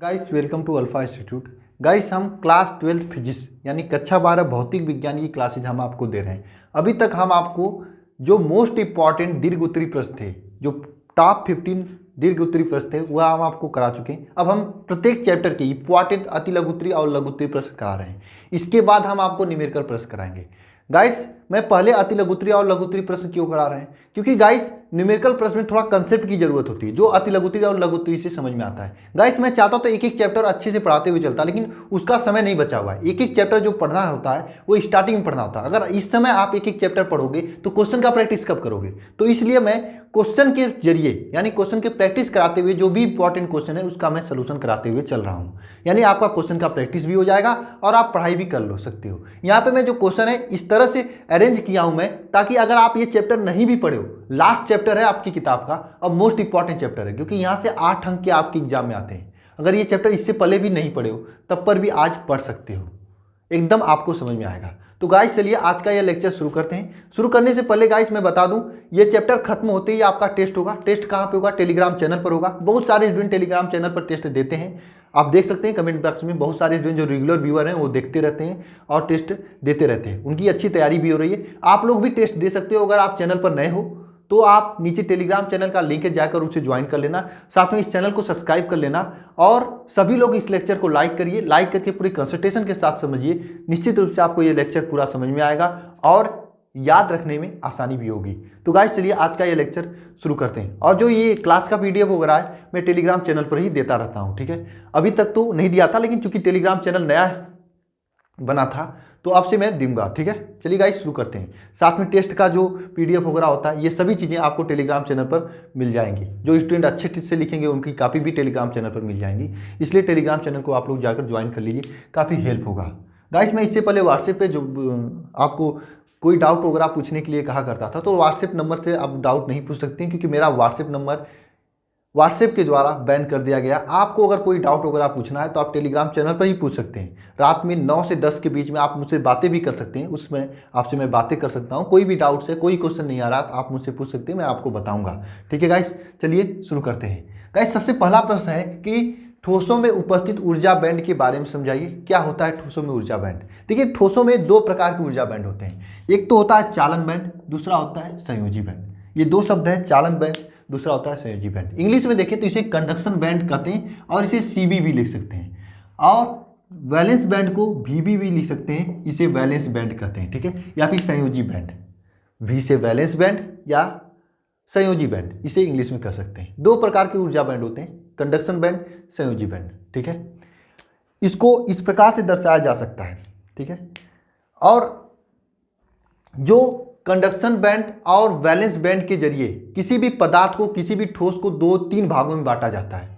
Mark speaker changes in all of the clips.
Speaker 1: Guys welcome to Alpha Institute. Guys हम class 12 physics यानी कक्षा 12 भौतिक विज्ञान की क्लासेज हम आपको दे रहे हैं। अभी तक हम आपको जो मोस्ट इंपॉर्टेंट दीर्घ उत्तरी प्रश्न थे, जो टॉप 15 दीर्घ उत्तरी प्रश्न थे, वह हम आपको करा चुके हैं। अब हम प्रत्येक चैप्टर के इंपॉर्टेंट अति लघु उत्तरी और लघु उत्तरी प्रश्न करा रहे हैं। इसके बाद हम आपको न्यूमेरिकल प्रश्न कराएंगे। गाइस मैं पहले अति लघु उत्तरी और लघु उत्तरी प्रश्न क्यों करा रहे हैं, क्योंकि गाइस न्यूमेरिकल प्रश्न में थोड़ा कंसेप्ट की जरूरत होती है जो अति लघु उत्तरी और लघु उत्तरी से समझ में आता है। गाइस मैं चाहता हूं तो एक एक चैप्टर अच्छे से पढ़ाते हुए चलता, लेकिन उसका समय नहीं बचा हुआ है। एक एक चैप्टर जो पढ़ना होता है वो स्टार्टिंग में पढ़ना होता है। अगर इस समय आप एक एक चैप्टर पढ़ोगे तो क्वेश्चन का प्रैक्टिस कब करोगे? तो इसलिए मैं क्वेश्चन के जरिए यानी क्वेश्चन के प्रैक्टिस कराते हुए जो भी इंपॉर्टेंट क्वेश्चन है उसका मैं सोल्यूशन कराते हुए चल रहा हूँ। यानी आपका क्वेश्चन का प्रैक्टिस भी हो जाएगा और आप पढ़ाई भी कर लो सकते हो। यहाँ पे मैं जो क्वेश्चन है इस तरह से अरेंज किया हूँ मैं, ताकि अगर आप ये चैप्टर नहीं भी पढ़े हो, लास्ट चैप्टर है आपकी किताब का और मोस्ट इंपॉर्टेंट चैप्टर है, क्योंकि यहाँ से 8 अंक के आपके एग्जाम में आते हैं। अगर ये चैप्टर इससे पहले भी नहीं पढ़े हो तब पर भी आज पढ़ सकते हो, एकदम आपको समझ में आएगा। तो गाइस चलिए आज का ये लेक्चर शुरू करते हैं। शुरू करने से पहले गाइस मैं बता दूं, ये चैप्टर खत्म होते ही आपका टेस्ट होगा। टेस्ट कहाँ पे होगा? टेलीग्राम चैनल पर होगा। बहुत सारे स्टूडेंट टेलीग्राम चैनल पर टेस्ट देते हैं, आप देख सकते हैं कमेंट बॉक्स में। बहुत सारे स्टूडेंट जो रेगुलर व्यूअर हैं वो देखते रहते हैं और टेस्ट देते रहते हैं, उनकी अच्छी तैयारी भी हो रही है। आप लोग भी टेस्ट दे सकते हो। अगर आप चैनल पर नए हो तो आप नीचे टेलीग्राम चैनल का लिंक है, जाकर उसे ज्वाइन कर लेना, साथ में इस चैनल को सब्सक्राइब कर लेना और सभी लोग इस लेक्चर को लाइक करिए। लाइक करके पूरी कंसंट्रेशन के साथ समझिए, निश्चित रूप से आपको ये लेक्चर पूरा समझ में आएगा और याद रखने में आसानी भी होगी। तो गाइस चलिए आज का ये लेक्चर शुरू करते हैं। और जो ये क्लास का पीडीएफ वगैरह है मैं टेलीग्राम चैनल पर ही देता रहता हूँ, ठीक है। अभी तक तो नहीं दिया था, लेकिन चूंकि टेलीग्राम चैनल नया बना था तो अब से मैं दूंगा, ठीक है। चलिए गाइस शुरू करते हैं। साथ में टेस्ट का जो पीडीएफ वगैरह होता है, ये सभी चीज़ें आपको टेलीग्राम चैनल पर मिल जाएंगी। जो स्टूडेंट अच्छे से लिखेंगे उनकी कापी भी टेलीग्राम चैनल पर मिल जाएंगी, इसलिए टेलीग्राम चैनल को आप लोग जाकर ज्वाइन कर लीजिए, काफ़ी हेल्प होगा। गाइस मैं इससे पहले व्हाट्सएप पे जो आपको कोई डाउट वगैरह पूछने के लिए कहा करता था, तो व्हाट्सएप नंबर से आप डाउट नहीं पूछ सकते, क्योंकि मेरा व्हाट्सएप नंबर व्हाट्सएप के द्वारा बैन कर दिया गया। आपको अगर कोई डाउट वगैरह पूछना है तो आप टेलीग्राम चैनल पर ही पूछ सकते हैं। रात में 9 से 10 के बीच में आप मुझसे बातें भी कर सकते हैं, उसमें आपसे मैं बातें कर सकता हूँ। कोई भी डाउट से कोई क्वेश्चन नहीं आ रहा तो आप मुझसे पूछ सकते हैं, मैं आपको बताऊँगा, ठीक है गाइस। चलिए शुरू करते हैं। गाइस सबसे पहला प्रश्न है कि ठोसों में उपस्थित ऊर्जा बैंड के बारे में समझाइए। क्या होता है ठोसों में ऊर्जा बैंड? देखिए ठोसों में दो प्रकार के ऊर्जा बैंड होते हैं, एक तो होता है चालन बैंड, दूसरा होता है संयोजी बैंड। ये दो शब्द है, चालन बैंड, दूसरा होता है संयोजी बैंड। इंग्लिश में देखें तो इसे कंडक्शन बैंड कहते हैं और इसे सीबी भी लिख सकते हैं, और वैलेंस बैंड को वीबी भी लिख सकते हैं, इसे वैलेंस बैंड कहते हैं, ठीक है, या फिर संयोजी बैंड। वी से वैलेंस बैंड या संयोजी बैंड, इसे इंग्लिश में कह सकते हैं। दो प्रकार के ऊर्जा बैंड होते हैं, कंडक्शन बैंड, संयोजी बैंड, ठीक है। इसको इस प्रकार से दर्शाया जा सकता है, ठीक है। और जो कंडक्शन बैंड और वैलेंस बैंड के जरिए किसी भी पदार्थ को, किसी भी ठोस को 2-3 भागों में बांटा जाता है।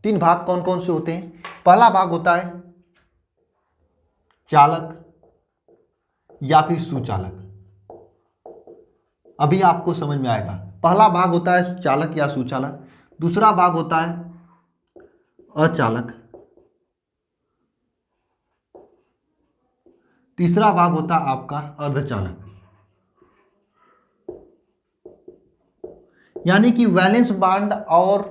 Speaker 1: 3 भाग कौन कौन से होते हैं? पहला भाग होता है चालक या फिर सुचालक। अभी आपको समझ में आएगा। पहला भाग होता है चालक या सुचालक, दूसरा भाग होता है अचालक, तीसरा भाग होता है आपका अर्धचालक। यानी कि वैलेंस बांड और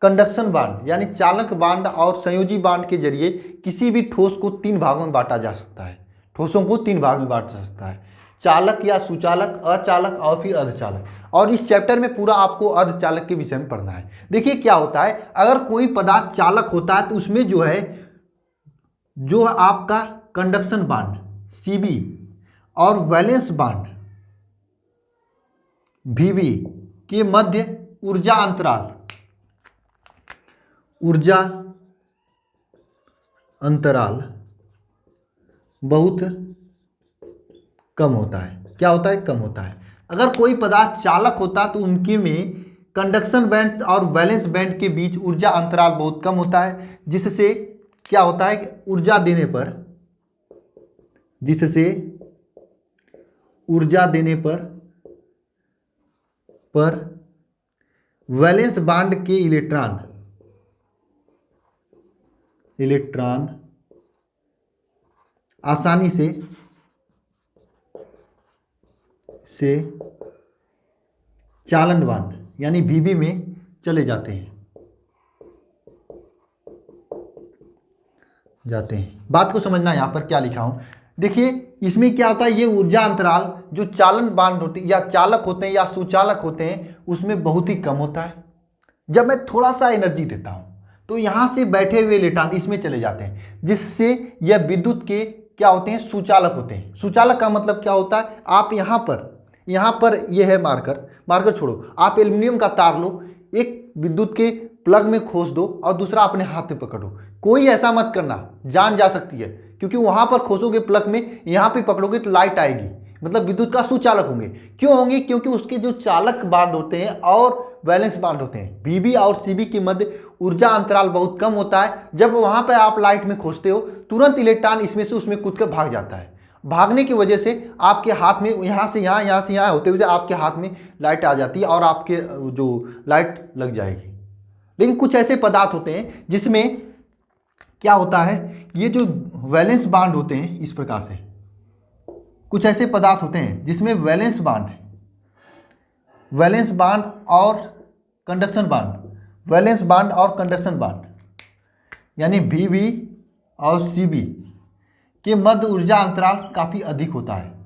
Speaker 1: कंडक्शन बांड यानी चालक बांड और संयोजी बांड के जरिए किसी भी ठोस को 3 भागों में बांटा जा सकता है। ठोसों को 3 भाग में बांटा जा सकता है, चालक या सुचालक, अचालक और फिर अर्धचालक। और इस चैप्टर में पूरा आपको अर्धचालक के विषय में पढ़ना है। देखिए क्या होता है, अगर कोई पदार्थ चालक होता है तो उसमें जो है जो आपका कंडक्शन बांड सीबी और वैलेंस बांड वीबी के मध्य ऊर्जा अंतराल बहुत कम होता है। क्या होता है? कम होता है। अगर कोई पदार्थ चालक होता है तो उनके में कंडक्शन बैंड और वैलेंस बैंड के बीच ऊर्जा अंतराल बहुत कम होता है, जिससे क्या होता है कि ऊर्जा देने पर वैलेंस बांड के इलेक्ट्रॉन आसानी से चालन बांड यानी वीबी में चले जाते हैं। जाते हैं। बात को समझना, यहाँ पर क्या लिखा हूँ देखिए, इसमें क्या होता है, ये ऊर्जा अंतराल जो चालन बांध होते हैं या चालक होते हैं या सुचालक होते हैं उसमें बहुत ही कम होता है। जब मैं थोड़ा सा एनर्जी देता हूँ तो यहाँ से बैठे हुए इलेक्ट्रॉन इसमें चले जाते हैं, जिससे यह विद्युत के क्या होते हैं, सुचालक होते हैं। सुचालक का मतलब क्या होता है, आप यहाँ पर ये है मार्कर छोड़ो, आप एल्युमिनियम का तार लो, एक विद्युत के प्लग में खोस दो और दूसरा अपने हाथ में पकड़ो। कोई ऐसा मत करना, जान जा सकती है, क्योंकि वहां पर खोसोगे प्लग में, यहाँ पे पकड़ोगे तो लाइट आएगी, मतलब विद्युत का सुचालक होंगे। क्यों होंगे, क्योंकि उसके जो चालक बांध होते हैं और वैलेंस बांध होते हैं, बीबी और सीबी के मध्य ऊर्जा अंतराल बहुत कम होता है। जब वहां पर आप लाइट में खोसते हो तुरंत इलेक्ट्रॉन इसमें से उसमें कूद कर भाग जाता है। भागने की वजह से आपके हाथ में यहाँ से यहाँ होते हुए आपके हाथ में लाइट आ जाती है और आपके जो लाइट लग जाएगी। लेकिन कुछ ऐसे पदार्थ होते हैं जिसमें क्या होता है, ये जो वैलेंस बांड होते हैं इस प्रकार से, कुछ ऐसे पदार्थ होते हैं जिसमें वैलेंस बांड और कंडक्शन बांड, यानी Vb और Cb के मध्य ऊर्जा अंतराल काफी अधिक होता है।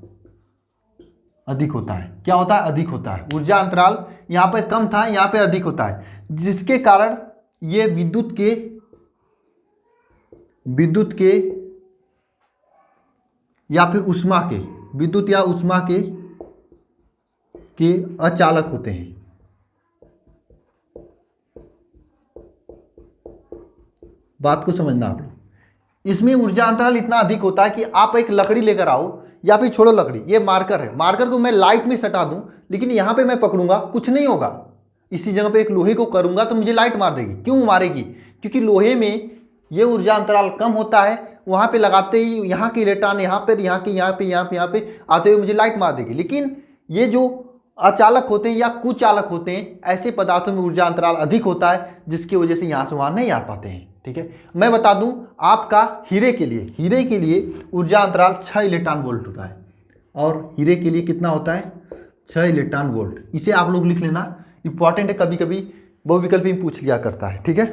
Speaker 1: क्या होता है, अधिक होता है। ऊर्जा अंतराल यहाँ पे कम था, यहाँ पे अधिक होता है, जिसके कारण ये विद्युत के या फिर ऊष्मा के, विद्युत या ऊष्मा के अचालक होते हैं। बात को समझना आप लोग, इसमें ऊर्जा अंतराल इतना अधिक होता है कि आप एक लकड़ी लेकर आओ, या फिर छोड़ो लकड़ी, ये मार्कर है, मार्कर को मैं लाइट में सटा दूं, लेकिन यहाँ पे मैं पकड़ूंगा कुछ नहीं होगा। इसी जगह पे एक लोहे को करूंगा तो मुझे लाइट मार देगी। क्यों मारेगी, क्योंकि लोहे में ये ऊर्जा अंतराल कम होता है, वहाँ पे लगाते ही यहाँ के इलेक्ट्रॉन यहाँ पे आते हुए मुझे लाइट मार देगी। लेकिन ये जो अचालक होते हैं या कुचालक होते हैं, ऐसे पदार्थों में ऊर्जा अंतराल अधिक होता है, जिसकी वजह से यहाँ से वहाँ नहीं आ पाते हैं। ठीक है, मैं बता दूं आपका हीरे के लिए ऊर्जा अंतराल 6 इलेक्ट्रॉन वोल्ट होता है, और हीरे के लिए कितना होता है, 6 इलेक्ट्रॉन वोल्ट। इसे आप लोग लिख लेना, इंपॉर्टेंट है, कभी कभी बहुविकल्पी में पूछ लिया करता है। ठीक है,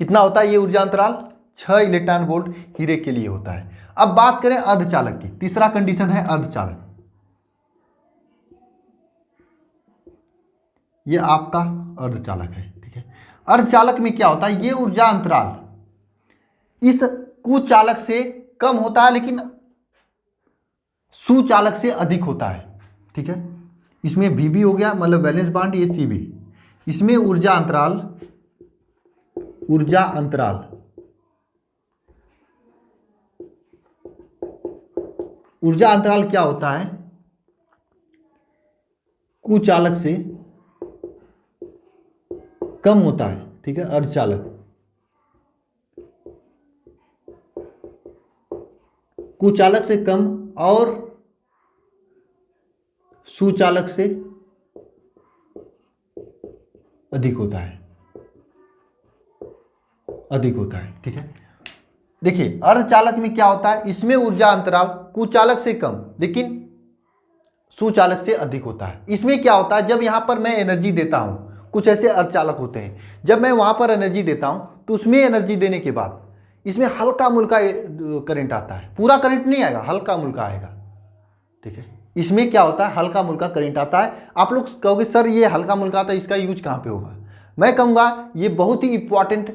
Speaker 1: कितना होता है ये ऊर्जा अंतराल, 6 इलेक्ट्रॉन वोल्ट हीरे के लिए होता है। अब बात करें अर्धचालक की, तीसरा कंडीशन है अर्धचालक। ये आपका अर्धचालक है। ठीक है, अर्धचालक में क्या होता है, ये ऊर्जा अंतराल इस कुचालक से कम होता है लेकिन सुचालक से अधिक होता है। ठीक है, इसमें Vb हो गया, मतलब वैलेंस बांड, ये Cb, इसमें ऊर्जा अंतराल क्या होता है, कुचालक से कम होता है। ठीक है, अर्धचालक कुचालक से कम और सुचालक से अधिक होता है। ठीक है, देखिए अर्धचालक में क्या होता है, इसमें ऊर्जा अंतराल कुचालक से कम लेकिन सुचालक से अधिक होता है। इसमें क्या होता है, जब यहां पर मैं एनर्जी देता हूं, कुछ ऐसे अर्धचालक होते हैं, जब मैं वहां पर एनर्जी देता हूं तो उसमें एनर्जी देने के बाद इसमें हल्का मुल्का करंट आता है, पूरा करंट नहीं आएगा, हल्का मुल्का आएगा। ठीक है, इसमें क्या होता है, हल्का मुल्का करंट आता है। आप लोग कहोगे सर ये हल्का मुल्का आता है, इसका यूज कहाँ पे होगा, मैं कहूँगा ये बहुत ही इंपॉर्टेंट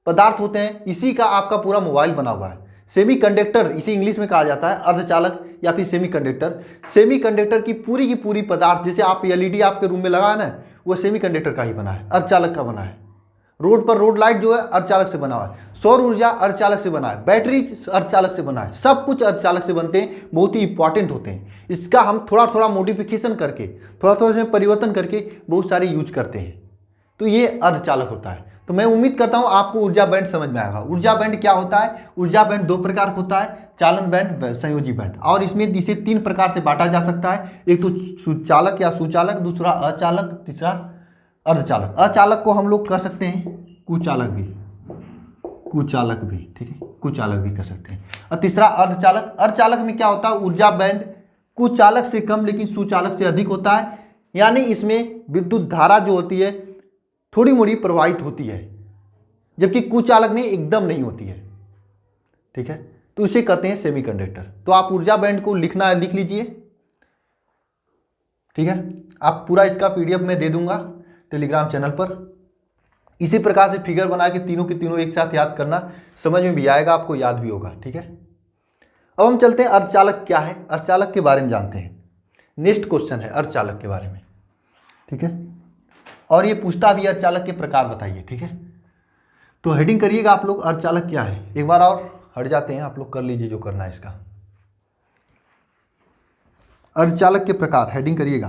Speaker 1: पदार्थ होते हैं, इसी का आपका पूरा मोबाइल बना हुआ है। सेमीकंडक्टर इसे इंग्लिश में कहा जाता है, अर्धचालक या फिर सेमीकंडक्टर की पूरी पदार्थ, जैसे आप एलईडी आपके रूम में लगा है ना, वो सेमीकंडक्टर का ही बना है, अर्धचालक का बना है। रोड लाइट जो है अर्धचालक से बना हुआ है, सौर ऊर्जा अर्धचालक से बना है, बैटरी अर्धचालक से बना है, सब कुछ अर्धचालक से बनते हैं, बहुत ही इंपॉर्टेंट होते हैं। इसका हम थोड़ा मॉडिफिकेशन करके, थोड़ा इसमें परिवर्तन करके बहुत सारे यूज करते हैं, तो ये अर्धचालक होता है। तो मैं उम्मीद करता हूं आपको ऊर्जा बैंड समझ में आएगा। ऊर्जा बैंड क्या होता है, ऊर्जा बैंड दो प्रकार का होता है, चालन बैंड, संयोजी बैंड, और इसमें इसे 3 प्रकार से बांटा जा सकता है। एक तो सुचालक या सुचालक, दूसरा अचालक, तीसरा अर्धचालक। अचालक को हम लोग कर सकते हैं कुचालक भी, ठीक है, कुचालक भी कर सकते हैं। और तीसरा अर्धचालक में क्या होता है, ऊर्जा बैंड कुचालक से कम लेकिन सुचालक से अधिक होता है, यानी इसमें विद्युत धारा जो होती है थोड़ी मोड़ी प्रवाहित होती है, जबकि कुचालक में एकदम नहीं होती है। ठीक है, तो इसे कहते हैं सेमीकंडक्टर। तो आप ऊर्जा बैंड को लिख लीजिए। ठीक है, आप पूरा इसका PDF में दे दूंगा टेलीग्राम चैनल पर। इसी प्रकार से फिगर बना के तीनों के तीनों एक साथ याद करना, समझ में भी आएगा, आपको याद भी होगा। ठीक है, अब हम चलते हैं अर्धचालक क्या है, अर्धचालक के बारे में जानते हैं। नेक्स्ट क्वेश्चन है अर्धचालक के बारे में। ठीक है, और ये पूछता भी अर्धचालक के प्रकार बताइए। ठीक है, तो हेडिंग करिएगा आप लोग, अर्धचालक क्या है। एक बार और हट जाते हैं, आप लोग कर लीजिए जो करना है इसका। अर्धचालक के प्रकार हेडिंग करिएगा।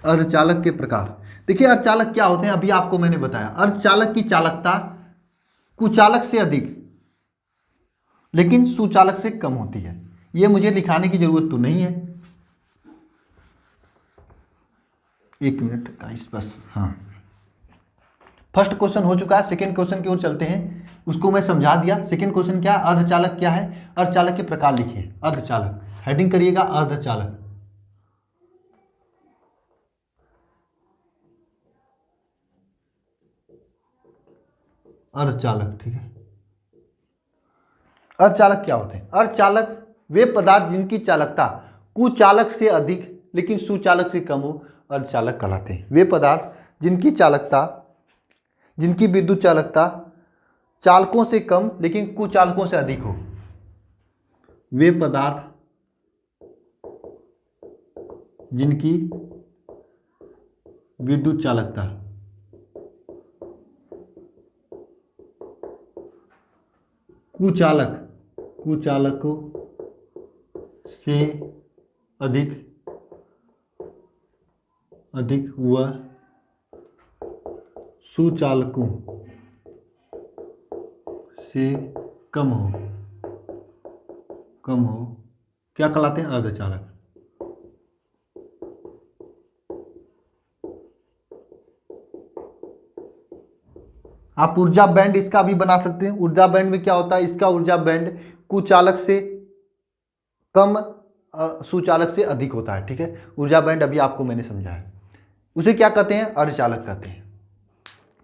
Speaker 1: अर्धचालक के प्रकार। देखिए अर्धचालक क्या होते हैं, अभी आपको मैंने बताया। अर्धचालक की चालकता कुचालक से अधिक लेकिन सुचालक से कम होती है। ये मुझे लिखाने की जरूरत तो नहीं है। एक मिनट गाइस बस। हाँ, फर्स्ट क्वेश्चन हो चुका है, सेकंड क्वेश्चन की ओर चलते हैं। उसको मैं समझा दिया। सेकंड क्वेश्चन क्या, अर्धचालक क्या है, अर्धचालक के प्रकार लिखिए। अर्धचालक हेडिंग करिएगा अर्धचालक। अर्धचालक। ठीक है, अर्धचालक क्या होते हैं। अर्धचालक वे पदार्थ जिनकी चालकता कुचालक से अधिक लेकिन सुचालक से कम हो, अर्धचालक कहलाते हैं। वे पदार्थ जिनकी चालकता, जिनकी विद्युत चालकता चालकों से कम लेकिन कुचालकों से अधिक हो। वे पदार्थ जिनकी विद्युत चालकता कुचालकों से अधिक व सुचालकों से कम हो क्या कहलाते हैं, अर्धचालक। आप ऊर्जा बैंड इसका भी बना सकते हैं। ऊर्जा बैंड में क्या होता है, इसका ऊर्जा बैंड कुचालक से कम सुचालक से अधिक होता है। ठीक है, ऊर्जा बैंड अभी आपको मैंने समझाया। उसे क्या कहते हैं, अर्धचालक कहते हैं।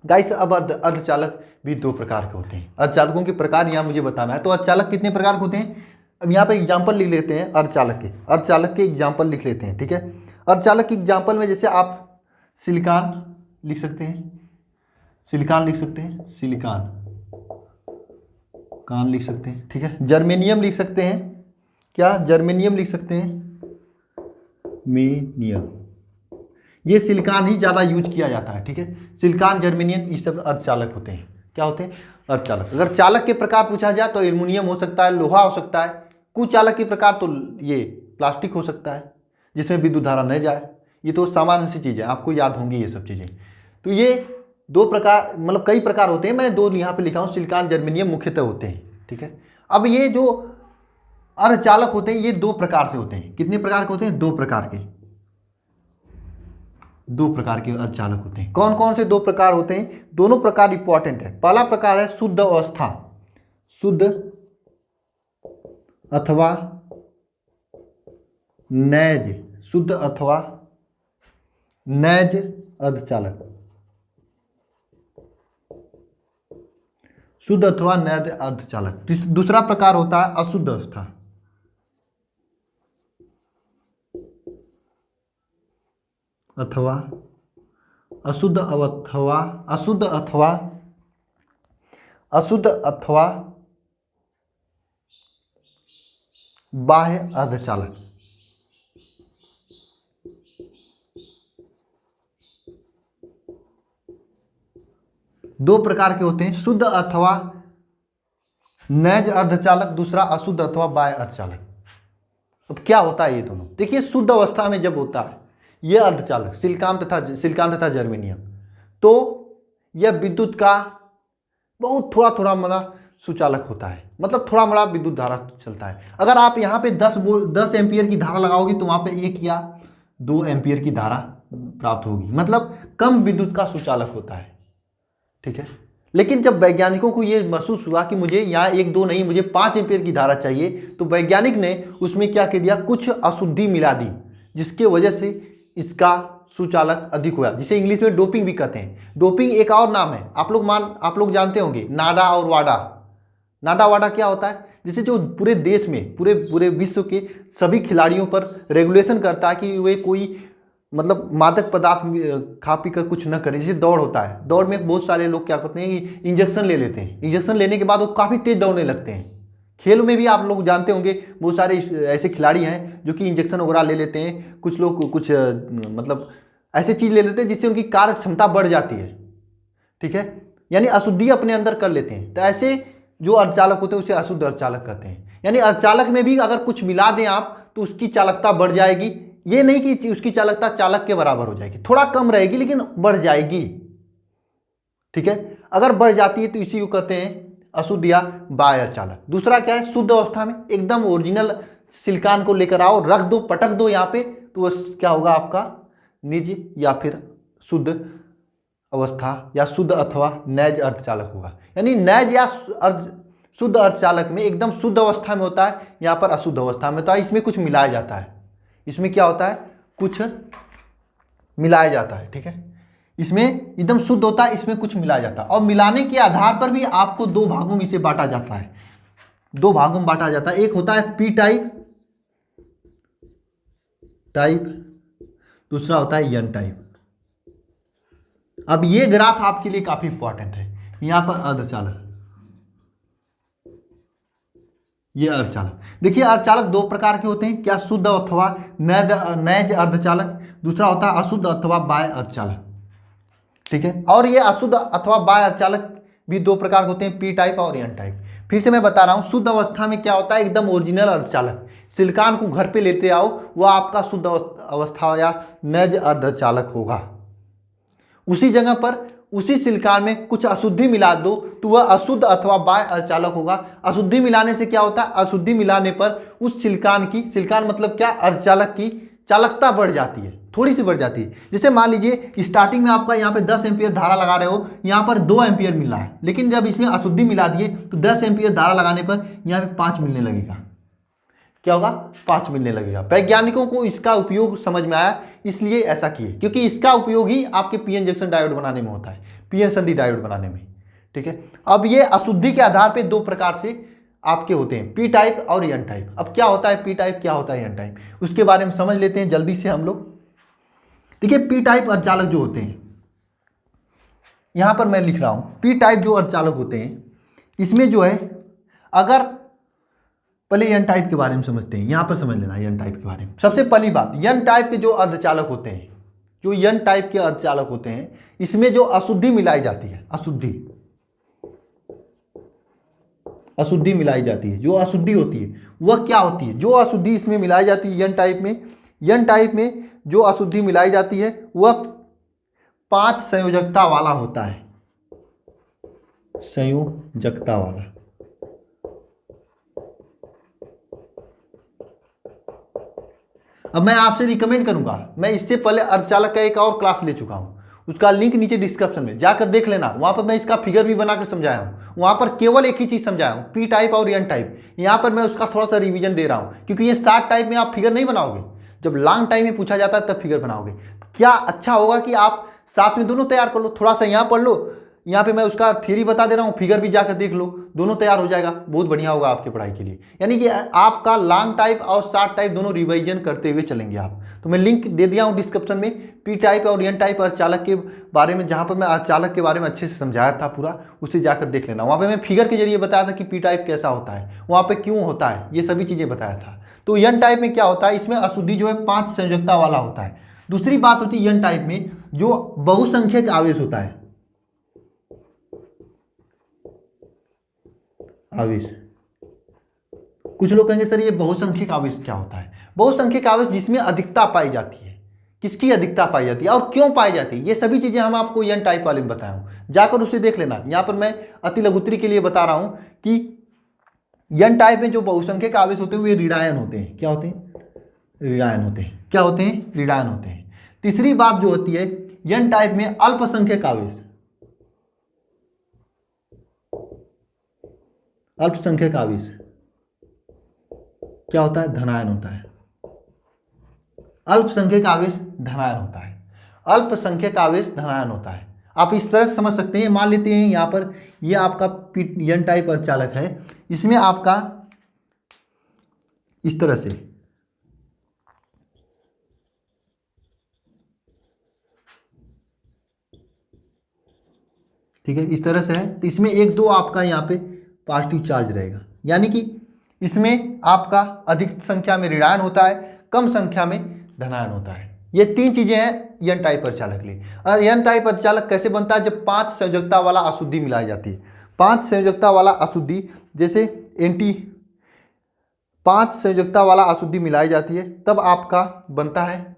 Speaker 1: गाइस अब अर्धचालक भी दो प्रकार के होते हैं। अर्धचालकों के प्रकार यहाँ मुझे बताना है। तो अर्धचालक कितने प्रकार के होते हैं, अब यहाँ पे एग्जाम्पल लिख लेते हैं। अर्धचालक के एग्जाम्पल लिख लेते हैं। ठीक है, अर्धचालक के एग्जाम्पल में जैसे आप सिलिकॉन लिख सकते हैं, सिलिकॉन लिख सकते हैं, कान लिख सकते हैं। ठीक है, जर्मेनियम लिख सकते हैं, क्या जर्मेनियम लिख सकते हैं, मीनियम। ये सिलिकॉन ही ज़्यादा यूज किया जाता है। ठीक है, सिलिकॉन, जर्मेनियम ये सब अर्धचालक होते हैं। क्या होते हैं, अर्धचालक। अगर चालक के प्रकार पूछा जाए तो एल्युमिनियम हो सकता है, लोहा हो सकता है। कुचालक के प्रकार तो ये प्लास्टिक हो सकता है जिसमें विद्युत धारा न जाए। ये तो सामान्य सी चीज़ है, आपको याद होंगी ये सब चीज़ें। तो ये दो प्रकार, मतलब कई प्रकार होते हैं, मैं दो यहाँ पे लिखा हूँ, सिलिकॉन, जर्मेनियम मुख्यतः होते हैं। ठीक है, अब ये जो अर्धचालक होते हैं ये दो प्रकार से होते हैं। कितने प्रकार के होते हैं, दो प्रकार के अर्धचालक होते हैं। कौन कौन से दो प्रकार होते हैं, दोनों प्रकार इंपॉर्टेंट है। पहला प्रकार है शुद्ध अवस्था, शुद्ध अथवा नैज, शुद्ध अथवा नैज अर्धचालक, शुद्ध अथवा नैज अर्धचालक। दूसरा प्रकार होता है अशुद्ध अवस्था, अथवा अशुद्ध अथवा बाह्य अर्धचालक। दो प्रकार के होते हैं, शुद्ध अथवा नैज अर्धचालक, दूसरा अशुद्ध अथवा बाह्य अर्धचालक। अब क्या होता है ये दोनों, देखिए शुद्ध अवस्था में जब होता है यह अर्धचालक सिलिकॉन तथा जर्मेनियम, तो यह विद्युत का बहुत थोड़ा मोड़ा सुचालक होता है, मतलब थोड़ा मोड़ा विद्युत धारा चलता है। अगर आप यहाँ पे 10 एम्पियर की धारा लगाओगे तो वहाँ पे 1 या 2 एम्पियर की धारा प्राप्त होगी, मतलब कम विद्युत का सुचालक होता है। ठीक है, लेकिन जब वैज्ञानिकों को ये महसूस हुआ कि मुझे यहाँ 1-2 नहीं, मुझे 5 एम्पियर की धारा चाहिए, तो वैज्ञानिक ने उसमें क्या कर दिया, कुछ अशुद्धि मिला दी, जिसके वजह से इसका सुचालक अधिक हुआ, जिसे इंग्लिश में डोपिंग भी कहते हैं। डोपिंग एक और नाम है, आप लोग जानते होंगे, नाडा और वाडा। नाडा वाडा क्या होता है, जैसे जो पूरे देश में पूरे पूरे विश्व के सभी खिलाड़ियों पर रेगुलेशन करता है कि वे कोई मतलब मादक पदार्थ खा पी कर कुछ न करें। जैसे दौड़ होता है, दौड़ में बहुत सारे लोग क्या करते हैं कि इंजेक्शन ले लेते हैं, इंजेक्शन लेने के बाद वो काफ़ी तेज दौड़ने लगते हैं। खेल में भी आप लोग जानते होंगे बहुत सारे ऐसे खिलाड़ी हैं जो कि इंजेक्शन वगैरह ले लेते हैं। कुछ लोग कुछ मतलब ऐसे चीज़ ले लेते हैं जिससे उनकी कार्य क्षमता बढ़ जाती है, ठीक है, यानी अशुद्धि अपने अंदर कर लेते हैं। तो ऐसे जो अर्धचालक होते हैं उसे अशुद्ध अर्धचालक कहते हैं। यानी अर्धचालक में भी अगर कुछ मिला दें आप तो उसकी चालकता बढ़ जाएगी। ये नहीं कि उसकी चालकता चालक के बराबर हो जाएगी, थोड़ा कम रहेगी लेकिन बढ़ जाएगी, ठीक है। अगर बढ़ जाती है तो इसी को कहते हैं अशुद्ध या बाह्य अर्धचालक। दूसरा क्या है, शुद्ध अवस्था में एकदम ओरिजिनल सिलिकॉन को लेकर आओ, रख दो, पटक दो यहाँ पे, तो वह क्या होगा आपका निज या फिर शुद्ध अवस्था या शुद्ध अथवा नैज अर्धचालक होगा। यानी नैज या शुद्ध अर्धचालक में एकदम शुद्ध अवस्था में होता है, यहाँ पर अशुद्ध अवस्था में होता है। इसमें कुछ मिलाया जाता है, इसमें क्या होता है, कुछ मिलाया जाता है, ठीक है। इसमें एकदम शुद्ध होता है, इसमें कुछ मिलाया जाता है। और मिलाने के आधार पर भी आपको दो भागों में इसे बांटा जाता है, दो भागों में बांटा जाता है। एक होता है पी टाइप, दूसरा होता है एन टाइप। अब ये ग्राफ आपके लिए काफी इंपॉर्टेंट है। यहां पर अर्धचालक, ये अर्धचालक देखिए, अर्धचालक दो प्रकार के होते हैं, क्या शुद्ध अथवा नैज अर्धचालक, दूसरा होता है अशुद्ध अथवा बाह्य अर्धचालक, ठीक है। और ये अशुद्ध अथवा बाह्य अर्धचालक भी दो प्रकार के होते हैं, पी टाइप और एन टाइप। फिर से मैं बता रहा हूं, शुद्ध अवस्था में क्या होता है, एकदम ओरिजिनल अर्धचालक, सिलिकॉन को घर पे लेते आओ, वह आपका शुद्ध अवस्था या नैज अर्धचालक होगा। उसी जगह पर उसी सिलिकॉन में कुछ अशुद्धि मिला दो तो वह अशुद्ध अथवा बाह्य अर्धचालक होगा। अशुद्धि मिलाने से क्या होता है, अशुद्धि मिलाने पर उस सिलिकॉन मतलब क्या, अर्धचालक की चालकता बढ़ जाती है, थोड़ी सी बढ़ जाती है। जैसे मान लीजिए स्टार्टिंग में आपका यहाँ पे 10 एम्पियर धारा लगा रहे हो, यहाँ पर 2 एम्पियर मिल रहा है, लेकिन जब इसमें अशुद्धि मिला दिए तो 10 एम्पियर धारा लगाने पर यहाँ पे 5 मिलने लगेगा। क्या होगा, 5 मिलने लगेगा। वैज्ञानिकों को इसका उपयोग समझ में आया, इसलिए ऐसा किए, क्योंकि इसका उपयोग ही आपके पीएन जंक्शन डायोड बनाने में होता है, पीएन संधि डायोड बनाने में, ठीक है। अब ये अशुद्धि के आधार पे दो प्रकार से आपके होते हैं, पी टाइप और एन टाइप। अब क्या होता है पी टाइप, क्या होता है एन टाइप, उसके बारे में समझ लेते हैं जल्दी से हम लोग। देखिए, पी टाइप अर्धचालक जो होते हैं, यहां पर मैं लिख रहा हूं, पी टाइप जो अर्धचालक होते हैं, इसमें जो है, अगर पहले एन टाइप के बारे में समझते हैं, यहां पर समझ लेना एन टाइप के बारे में। सबसे पहली बात, एन टाइप के जो अर्धचालक होते हैं, जो एन टाइप के अर्धचालक होते हैं, इसमें जो अशुद्धि मिलाई जाती है, अशुद्धि मिलाई जाती है, जो अशुद्धि होती है वह क्या होती है, जो अशुद्धि इसमें मिलाई जाती है एन टाइप में जो अशुद्धि मिलाई जाती है वह 5 संयोजकता वाला होता है, संयोजकता वाला। अब मैं आपसे रिकमेंड करूंगा, मैं इससे पहले अर्धचालक का एक और क्लास ले चुका हूं, उसका लिंक नीचे डिस्क्रिप्शन में जाकर देख लेना। वहां पर मैं इसका फिगर भी बनाकर समझाया हूं, वहां पर केवल एक ही चीज समझाया हूं, पी टाइप और एन टाइप। यहां पर मैं उसका थोड़ा सा रिवीजन दे रहा हूं, क्योंकि ये शॉर्ट टाइप में आप फिगर नहीं बनाओगे, जब लॉन्ग टाइम में पूछा जाता है तब फिगर बनाओगे। क्या अच्छा होगा कि आप साथ में दोनों तैयार कर लो, थोड़ा सा यहाँ पढ़ लो, यहाँ पे मैं उसका थ्योरी बता दे रहा हूँ, फिगर भी जाकर देख लो, दोनों तैयार हो जाएगा, बहुत बढ़िया होगा आपकी पढ़ाई के लिए। यानी कि आपका लॉन्ग टाइप और शॉर्ट टाइप दोनों रिवीजन करते हुए चलेंगे आप। तो मैं लिंक दे दिया हूँ डिस्क्रिप्शन में, पी टाइप और एन टाइप अर्धचालक के बारे में, जहाँ पर मैं अर्धचालक के बारे में अच्छे से समझाया था पूरा, उसे जाकर देख लेना। वहाँ पर मैं फिगर के जरिए बताया था कि पी टाइप कैसा होता है, वहाँ पर क्यों होता है, ये सभी चीज़ें बताया था। तो एन टाइप में क्या होता है, इसमें अशुद्धि जो है 5 संयोजकता वाला होता है। दूसरी बात होती है एन टाइप में जो बहुसंख्यक आवेश होता है, आवेश। कुछ लोग कहेंगे सर ये बहुसंख्यक आवेश क्या होता है। बहुसंख्यक आवेश जिसमें अधिकता पाई जाती है, किसकी अधिकता पाई जाती है और क्यों पाई जाती है, ये सभी चीजें हम आपको एन टाइप वाले में बताया हूं, जाकर उसे देख लेना। यहां पर मैं अति लघुत्री के लिए बता रहा हूं कि एन टाइप में जो बहुसंख्यक आवेश होते हैं वे ऋणायन होते हैं। क्या होते हैं, ऋणायन होते हैं। क्या होते हैं, ऋणायन होते हैं। तीसरी बात जो होती है, एन टाइप में अल्पसंख्यक आवेश, अल्पसंख्यक आवेश क्या होता है, धनायन होता है। अल्पसंख्यक आवेश धनायन होता है। अल्पसंख्यक आवेश धनायन होता है। आप इस तरह से समझ सकते हैं, मान लेते हैं यहाँ पर ये आपका एन टाइप अर्धचालक है, इसमें आपका इस तरह से ठीक है, इस तरह से है, तो इसमें एक दो आपका यहाँ पे पॉजिटिव चार्ज रहेगा, यानी कि इसमें आपका अधिक संख्या में ऋणायन होता है, कम संख्या में धनायन होता है। ये तीन चीजें हैं एन टाइप अर्धचालक के लिए। और एन टाइप अर्धचालक कैसे बनता है? जब 5 संयोजकता वाला अशुद्धि मिलाई जाती है। 5 संयोजकता वाला अशुद्धि, जैसे एंटी 5 संयोजकता वाला अशुद्धि मिलाई जाती है, तब आपका बनता है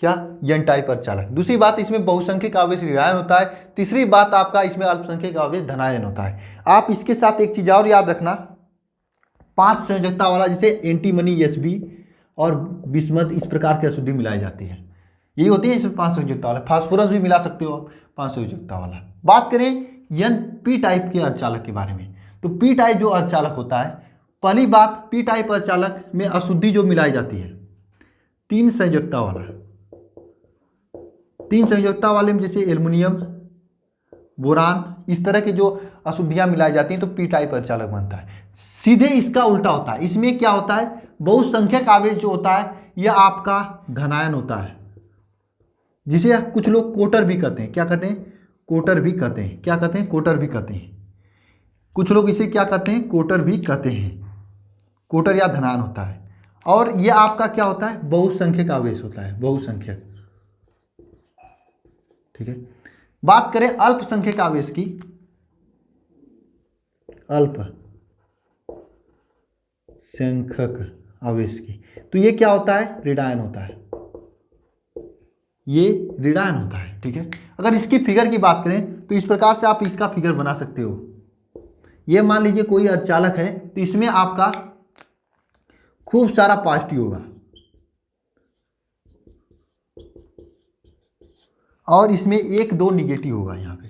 Speaker 1: क्या? एन टाइप अर्धचालक। दूसरी बात, इसमें बहुसंख्यक आवेश ऋणायन होता है। तीसरी बात आपका इसमें अल्पसंख्यक आवेश धनायन होता है। आप इसके साथ एक चीज और याद रखना, 5 संयोजकता वाला जैसे एंटीमनी एसबी और बिस्मथ, इस प्रकार की अशुद्धि मिलाई जाती है, यही होती है इसमें 5 संयोजकता वाला। फास्फोरस भी मिला सकते हो आप 5 संयोजकता वाला। बात करें एन पी टाइप के अर्धचालक के बारे में, तो पी टाइप जो अर्धचालक होता है, पहली बात, पी टाइप अर्धचालक में अशुद्धि जो मिलाई जाती है 3 संयोजकता वाला, 3 संयोजकता वाले में जैसे एल्युमिनियम, बोरान, इस तरह की जो अशुद्धियां मिलाई जाती हैं, तो पी टाइप अर्धचालक बनता है। सीधे इसका उल्टा होता है, इसमें क्या होता है? बहुसंख्यक आवेश जो होता है यह आपका धनायन होता है, जिसे कुछ लोग कोटर भी कहते हैं। क्या कहते हैं? कोटर भी कहते हैं। क्या कहते हैं? कोटर भी कहते हैं। कुछ लोग इसे क्या कहते हैं? कोटर भी कहते हैं। कोटर या धनायन होता है। और यह आपका क्या होता है? बहुसंख्यक आवेश होता है, बहुसंख्यक। ठीक है, बात करें अल्पसंख्यक आवेश की, अल्पसंख्यक आवेश की, तो ये क्या होता है? ऋणायन होता है, ये ऋणायन होता है। ठीक है, अगर इसकी फिगर की बात करें तो इस प्रकार से आप इसका फिगर बना सकते हो। ये मान लीजिए कोई अर्धचालक है, तो इसमें आपका खूब सारा पॉजिटिव होगा और इसमें 1-2 निगेटिव होगा यहाँ पे।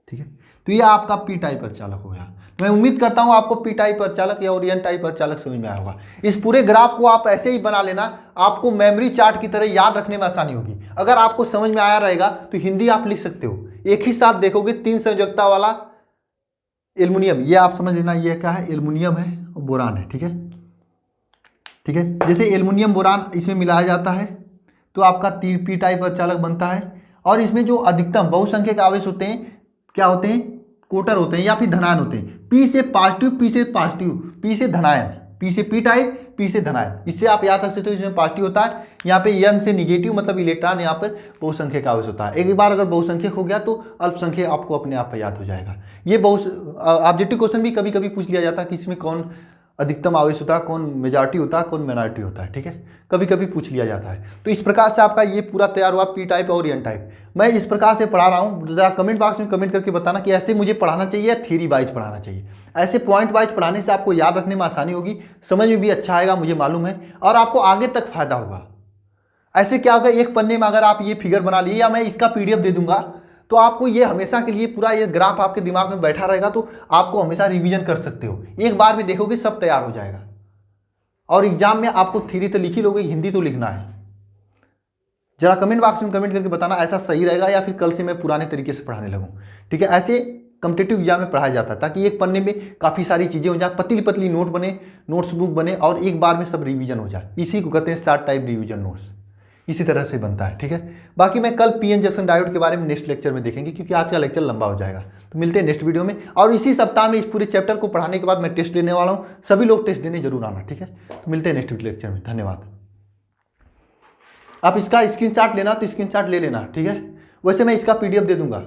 Speaker 1: ठीक है, तो ये आपका पी टाइप अर्धचालक हो गया। मैं उम्मीद करता हूं आपको पी टाइप अर्धचालक या एन टाइप अर्धचालक समझ में आया होगा। इस पूरे ग्राफ को आप ऐसे ही बना लेना, आपको मेमोरी चार्ट की तरह याद रखने में आसानी होगी। अगर आपको समझ में आया रहेगा तो हिंदी आप लिख सकते हो, एक ही साथ देखोगे। 3 संयोजकता वाला एल्युमिनियम, ये आप समझ लेना, ये क्या है? एल्युमिनियम है और बोरान है। ठीक है, ठीक है, जैसे एल्युमिनियम बोरान इसमें मिलाया जाता है तो आपका पी टाइप अर्धचालक बनता है। और इसमें जो अधिकतम बहुसंख्यक आवेश होते हैं क्या होते हैं? कोटर होते हैं या फिर धनायन होते हैं। पी से पॉजिटिव, पी से पॉजिटिव, पी से धनायन, पी से पी टाइप, पी से धनायन। इससे आप याद रख सकते हो, इसमें पॉजिटिव होता है, यहाँ पे एन से निगेटिव, मतलब इलेक्ट्रॉन यहाँ पर बहुसंख्यक आवेश होता है। एक बार अगर बहुसंख्यक हो गया तो अल्पसंख्यक आपको अपने आप याद हो जाएगा। ये ऑब्जेक्टिव क्वेश्चन भी कभी कभी पूछ लिया जाता है कि इसमें कौन अधिकतम आवेश होता है, कौन मेजॉरिटी होता है, कौन माइनॉरिटी होता है। ठीक है, कभी कभी पूछ लिया जाता है। तो इस प्रकार से आपका ये पूरा तैयार हुआ, पी टाइप और एन टाइप। मैं इस प्रकार से पढ़ा रहा हूँ, जरा कमेंट बॉक्स में कमेंट करके बताना कि ऐसे मुझे पढ़ाना चाहिए या थ्योरी वाइज पढ़ाना चाहिए। ऐसे पॉइंट वाइज पढ़ाने से आपको याद रखने में आसानी होगी, समझ में भी अच्छा आएगा, मुझे मालूम है, और आपको आगे तक फायदा होगा। ऐसे क्या होगा, एक पन्ने में अगर आप ये फिगर बना लिए या मैं इसका पीडीएफ दे दूंगा तो आपको ये हमेशा के लिए पूरा ये ग्राफ आपके दिमाग में बैठा रहेगा, तो आपको हमेशा रिवीजन कर सकते हो। एक बार में देखोगे सब तैयार हो जाएगा। और एग्जाम में आपको थ्योरी तो लिख ही लोगे, हिंदी तो लिखना है। जरा कमेंट बॉक्स में कमेंट करके बताना ऐसा सही रहेगा या फिर कल से मैं पुराने तरीके से पढ़ाने लगूं। ठीक है, ऐसे कॉम्पिटिटिव एग्जाम में पढ़ाया जाता है ताकि एक पन्ने में काफ़ी सारी चीज़ें हो जाए, पतली पतली नोट बने, नोट्स बुक बने और एक बार में सब रिवीजन हो जाए। इसी को कहते हैं शॉर्ट टाइप रिवीजन नोट्स। इसी तरह से बनता है। ठीक है, बाकी मैं कल पीएन जंक्शन डायोड के बारे में नेक्स्ट लेक्चर में देखेंगे, क्योंकि आज का लेक्चर लंबा हो जाएगा। तो मिलते हैं नेक्स्ट वीडियो में। और इसी सप्ताह में इस पूरे चैप्टर को पढ़ाने के बाद मैं टेस्ट लेने वाला हूँ, सभी लोग टेस्ट देने जरूर आना। ठीक है, तो मिलते हैं नेक्स्ट लेक्चर में। धन्यवाद। आप इसका स्क्रीनशॉट लेना तो स्क्रीनशॉट ले लेना। ठीक है, वैसे मैं इसका पीडीएफ दे दूंगा।